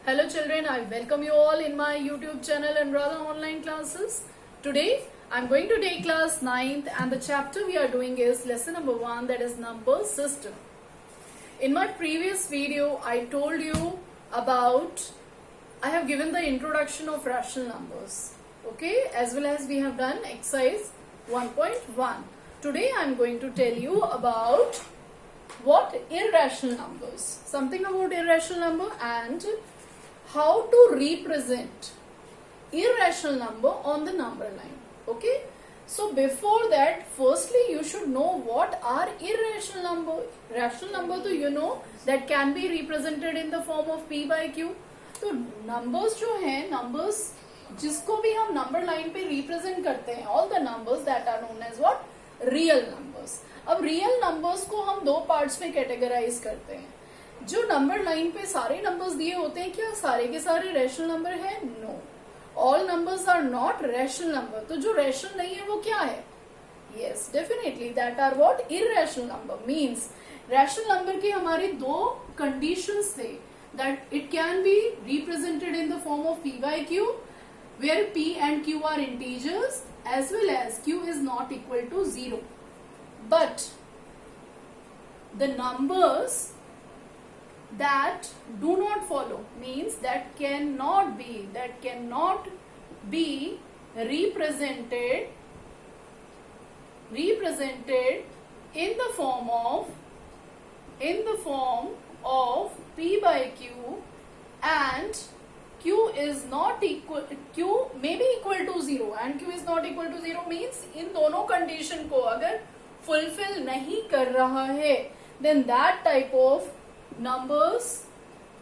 Hello children, I welcome you all in my YouTube channel Anuradha Online Classes. Today I am going to take class 9th and the chapter we are doing is lesson number 1, that is number system. In my previous video I told you about, I have given the introduction of rational numbers, okay, as well as we have done exercise 1.1. Today I am going to tell you about what irrational numbers, something about irrational number and how to represent irrational number on the number line. Okay, so before that, firstly you should know what are irrational number. Rational number तो you know that can be represented in the form of p by q. तो numbers जो हैं, numbers जिसको भी हम number line पे represent करते हैं, all the numbers that are known as what, real numbers. अब real numbers को हम दो parts में categorize करते हैं. जो नंबर लाइन पे सारे नंबर्स दिए होते हैं, क्या सारे के सारे रैशनल नंबर है? No, all numbers are not rational number. तो जो रैशनल नहीं है वो क्या है? Yes, definitely that are what, irrational number. Means rational number की हमारी दो कंडीशंस थे, that it can be represented in the form of p by q, where p and q are integers, as well as q is not equal to 0. But the numbers that do not follow, means that cannot be represented in the form of p by q, and q is not equal, q may be equal to 0 and q is not equal to 0, means इन दोनों condition को अगर fulfil नहीं कर रहा है, then that type of numbers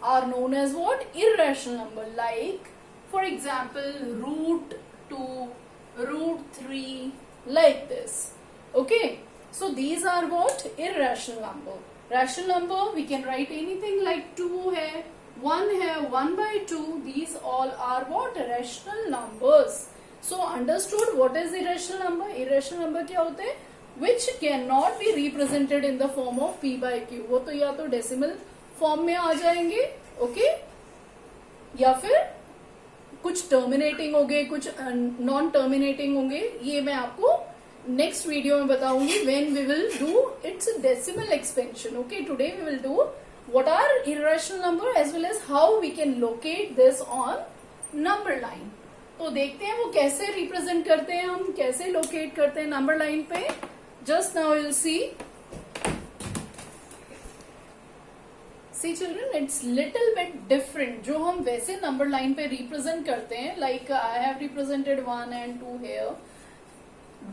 are known as what, irrational number. Like for example root 2, root 3, like this. Okay, so these are what, irrational number. Rational number we can write anything like 2 hai, 1 hai, 1 by 2, these all are what, rational numbers. So understood what is irrational number? Irrational number क्या होते हैं? Which cannot be represented in the form of p by q. वो तो या तो decimal form में आ जाएंगे, okay, या फिर कुछ टर्मिनेटिंग होंगे, कुछ नॉन टर्मिनेटिंग होंगे. ये मैं आपको नेक्स्ट वीडियो में बताऊंगी when we will do its decimal expansion. Okay, today we will do what are irrational number as well as how we can locate this on number line. तो देखते हैं वो कैसे रिप्रेजेंट करते हैं, हम कैसे लोकेट करते हैं नंबर लाइन पे. Just now you'll see children, it's little bit different. जो हम वैसे नंबर लाइन पे रिप्रेजेंट करते हैं, like I have represented 1 and 2 here.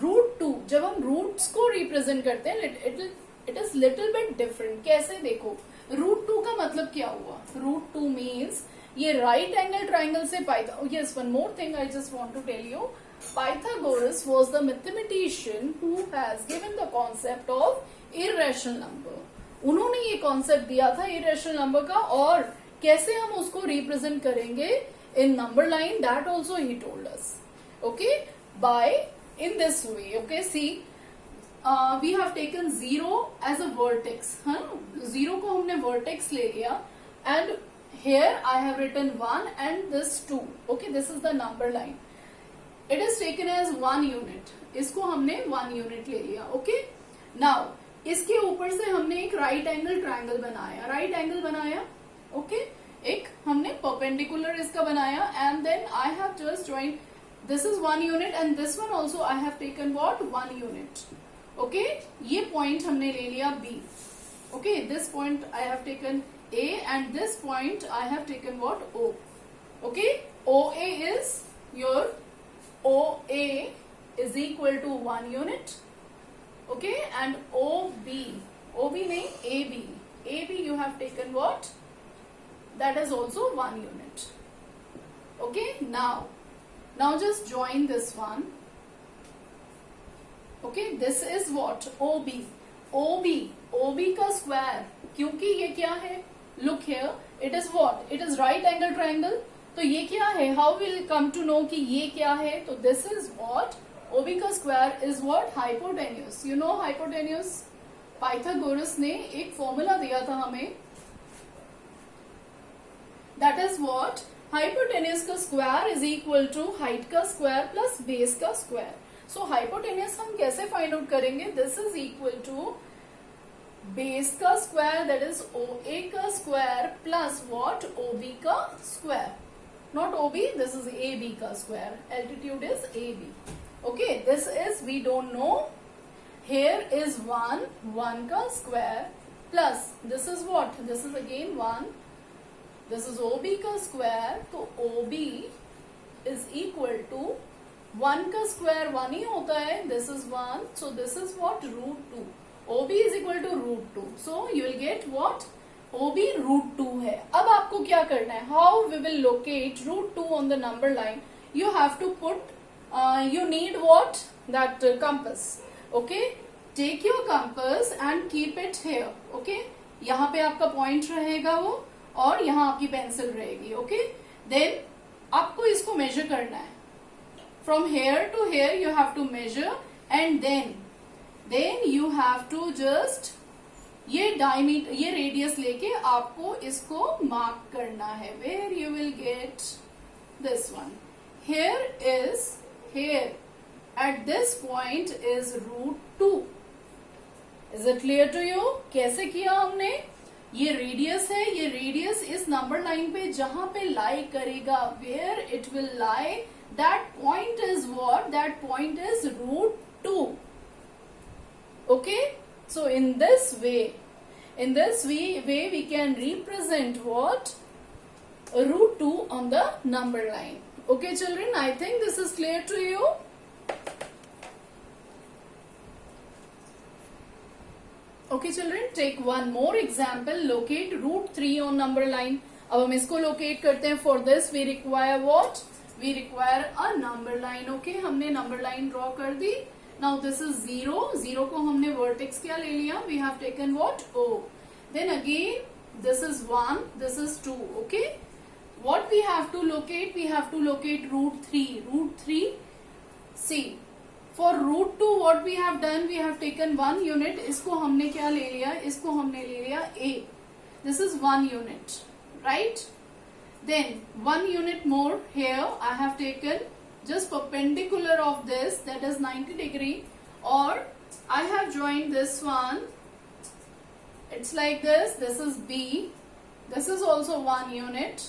Root 2, जब हम रूट्स को रिप्रेजेंट करते हैं, it is little bit different. कैसे देखो, रूट 2 का मतलब क्या हुआ? रूट 2 means ये राइट एंगल ट्राइंगल से yes, one more thing I just want to tell you. Pythagoras was the mathematician who has given the concept of irrational number. उन्होंने ये कॉन्सेप्ट दिया था irrational नंबर का, और कैसे हम उसको रिप्रेजेंट करेंगे in number line, that also he told us. Okay, by in this way. Okay, see we have taken 0 as a vertex. हाँ, 0 को हमने वर्टेक्स ले लिया, and here I have written 1 and this 2. Okay, this is the number line. It is taken as 1 unit. इसको हमने 1 unit ले लिया. Okay, now इसके ऊपर से हमने एक राइट एंगल ट्रायंगल बनाया, राइट एंगल बनाया. ओके, एक हमने परपेंडिकुलर इसका बनाया, and then I have just join, this is 1 unit and this one also I have taken what, 1 unit. Okay, ये पॉइंट हमने ले लिया B. Okay, this point I have taken A and this point I have taken what, O. Okay, OA is your, OA is equal to 1 unit. Okay, and OB nahi, AB you have taken what, that is also 1 unit. Okay, now just join this one. Okay, this is what, OB का square, क्योंकि ये क्या है, look here, it is what, it is right angle triangle. तो ये क्या है, how will come to know कि ये क्या है? तो this is what, OB का square is what, hypotenuse. You know hypotenuse, Pythagoras ने एक फॉर्मूला दिया था हमें, that is is what, hypotenuse का square is equal to height का स्क्वायर प्लस बेस का स्क्वायर. सो हाइपोटेन्यूज हम कैसे फाइंड आउट करेंगे, this is equal to base का square that is O A का square plus what, O B का square. Not OB, this is AB ka square. Altitude is AB. Okay, this is, we don't know. Here is 1 ka square plus this is what? This is again 1. This is OB ka square. So OB is equal to 1 का square 1 ही होता है. This is 1. So this is what? Root 2. OB is equal to root 2. So you will get what? OB root 2 है. अब आपको क्या करना है, how we will locate root 2 on the number line, you have to put, you need what, that compass. Okay, take your compass and keep it here. Okay, यहाँ पे आपका point रहेगा वो, और यहाँ आपकी पेंसिल रहेगी. ओके, देन आपको इसको मेजर करना है. From here to here you have to measure, and then you have to just ये डायमीटर, ये रेडियस लेके आपको इसको मार्क करना है. Where you will get this one. Here at this point is root 2. Is it clear to you? कैसे किया हमने, ये रेडियस है, ये रेडियस इस नंबर लाइन पे जहां पे लाई करेगा, where it will lie, that point is what, that point is root 2. Okay, so in this way we can represent what, root 2 on the number line. Okay children, I think this is clear to you. Okay children, take one more example. Locate root 3 on number line. अब हम इसको locate करते हैं. For this we require what, we require a number line. Okay, हमने number line draw कर दी. Now this is 0 को हमने vertex क्या ले लिया, we have taken what, O. Then again this is 1, this is 2. Okay, what we have to locate, we have to locate root 3. See, for root 2 what we have done, we have taken 1 unit. इसको हमने क्या ले लिया, इसको हमने ले लिया A. This is 1 unit, right? Then 1 unit more here I have taken just perpendicular of this, that is 90 degree, or I have joined this one. It's like this. This is B. This is also 1 unit,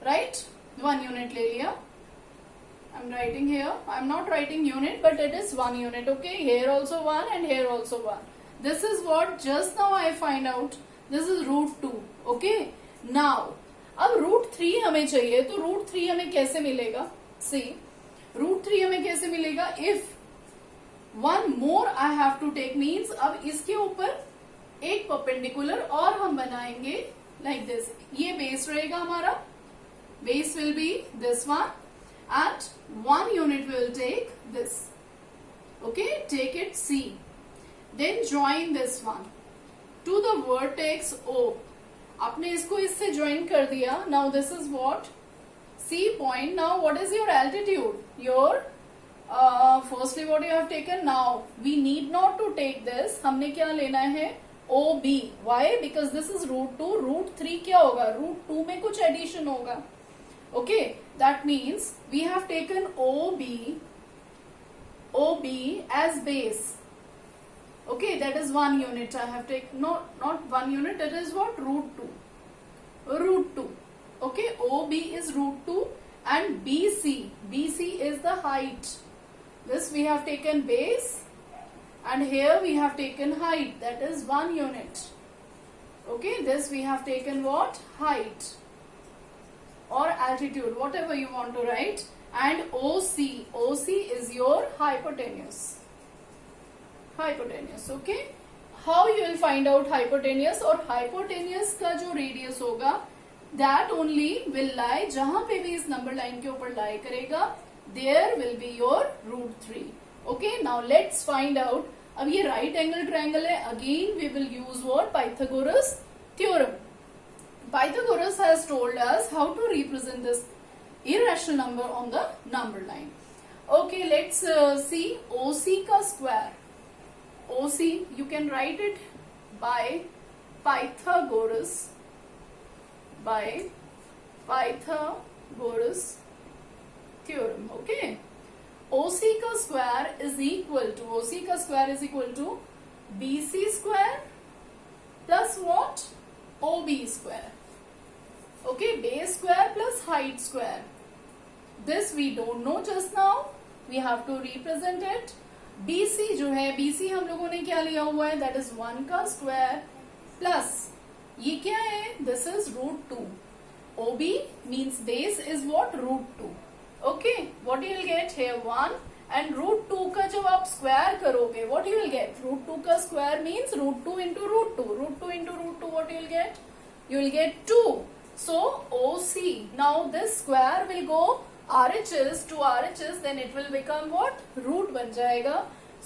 right? 1 unit ले लिया. I'm writing here. I'm not writing unit, but it is 1 unit. Okay, here also 1 and here also 1. This is what just now I find out. This is root 2. Okay. Now, अब root 3 हमें चाहिए, तो root 3 हमें कैसे मिलेगा? See, root 3 हमें कैसे मिलेगा? If 1 more I have to take means, अब इसके ऊपर एक perpendicular और हम बनाएंगे like this. ये base रहेगा हमारा. Base will be this one, and 1 unit will take this. Okay, take it C. Then join this one to the vertex O. आपने इसको इससे join कर दिया. Now this is what? C point. Now what is your altitude? Your firstly what you have taken. Now we need not to take this. हमने क्या लेना है? OB. Why? Because this is root 2. Root 3 क्या होगा? Root 2 में कुछ addition होगा. Okay, that means we have taken OB as base. Okay, that is 1 unit. I have taken not 1 unit. That is what? Root 2. Root 2. Okay, OB is root 2 and BC is the height. This we have taken base, and here we have taken height, that is 1 unit. Okay, this we have taken what? Height or altitude, whatever you want to write. And OC is your hypotenuse. Okay, how you will find out hypotenuse? और hypotenuse का जो radius होगा, that only will lie, जहां पे भी इस number line के ऊपर lie करेगा, there will be your root 3. Okay, now let's find out. अब ये right angle triangle है. Again we will use what? Pythagoras theorem. Pythagoras has told us how to represent this irrational number on the number line. Okay, let's see OC का square. OC you can write it by Pythagoras. Pythagoras theorem. Okay, OC का square is equal to BC square plus what? OB square. Okay, base square plus height square. This we don't know just now. We have to represent it. BC जो है, BC हम लोगों ने क्या लिया हुआ है? That is 1 का स्क्वायर प्लस ये क्या है? This is √2. OB means base is what? √2. Okay, what you will get here? 1 and √2 का जब आप स्क्वायर करोगे, what you will get? √2 का square means √2 into √2. √2 into √2, what you will get? You will get 2. So OC. Now this square will go RHS to RHS, then it will become what? Root बन जाएगा.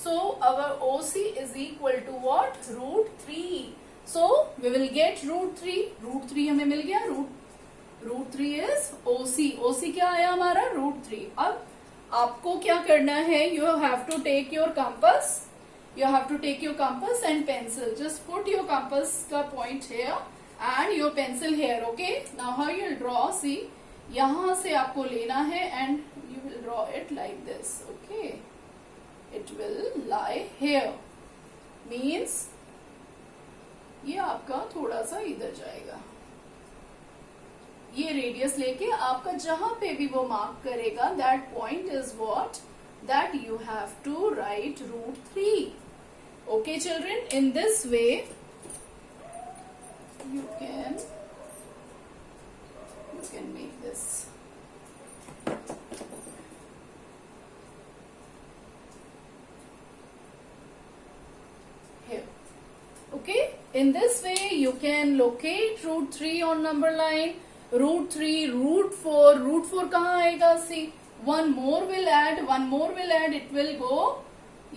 So our OC is equal to what? √3. So we will get √3. √3 हमें मिल गया. √3 is OC. OC क्या आया हमारा? √3. अब आपको क्या करना है? You have to take your compass. You have to take your compass and pencil. Just put your compass का point here and your pencil here. Okay. Now how you will draw? See, यहां से आपको लेना है and you will draw it like this. Okay. It will lie here. Means ये आपका थोड़ा सा इधर जाएगा. ये रेडियस लेके आपका जहां पे भी वो मार्क करेगा, that point is what? That you have to write √3. Okay children, in this way you can make this. Here. Okay, in this way you can locate √3 on number line. √3, √4 कहाँ आएगा? See, one more will add, it will go.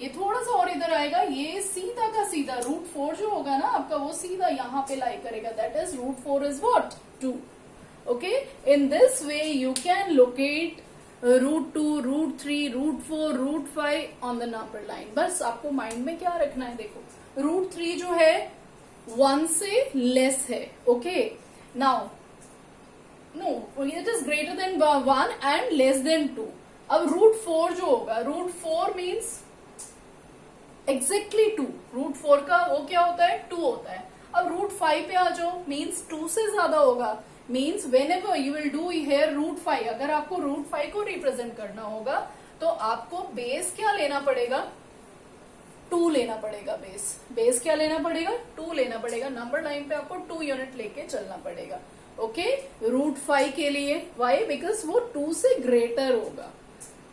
ये थोड़ा सा और इधर आएगा. ये सीधा का सीधा √4 जो होगा ना आपका, वो सीधा यहाँ पे लाई करेगा. That is √4 is what? 2. Okay, in this way you can locate √2, √3, √4, √5 on the number line. बस आपको माइंड में क्या रखना है? देखो, √3 जो है 1 से लेस है. Okay, now no, it is greater than 1 and less than 2. अब √4 जो होगा, √4 means exactly 2. √4 का वो क्या होता है? 2 होता है. अब √5 पे आ जाओ, means 2 से ज्यादा होगा. means whenever you will do here √5, अगर आपको √5 को रिप्रेजेंट करना होगा तो आपको बेस क्या लेना पड़ेगा? 2 लेना पड़ेगा. बेस क्या लेना पड़ेगा? 2 लेना पड़ेगा. नंबर लाइन पे आपको 2 यूनिट लेके चलना पड़ेगा. ओके, √5 के लिए. वाई? बिकॉज वो 2 से ग्रेटर होगा.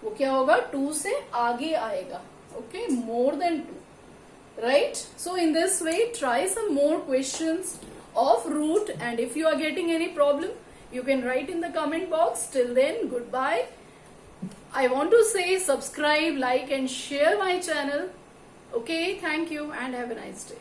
वो क्या होगा? 2 से आगे आएगा. Okay, more than 2. right? So in this way, try some more questions of root, and if you are getting any problem, you can write in the comment box. Till then, goodbye. I want to say subscribe, like and share my channel. Okay, thank you and have a nice day.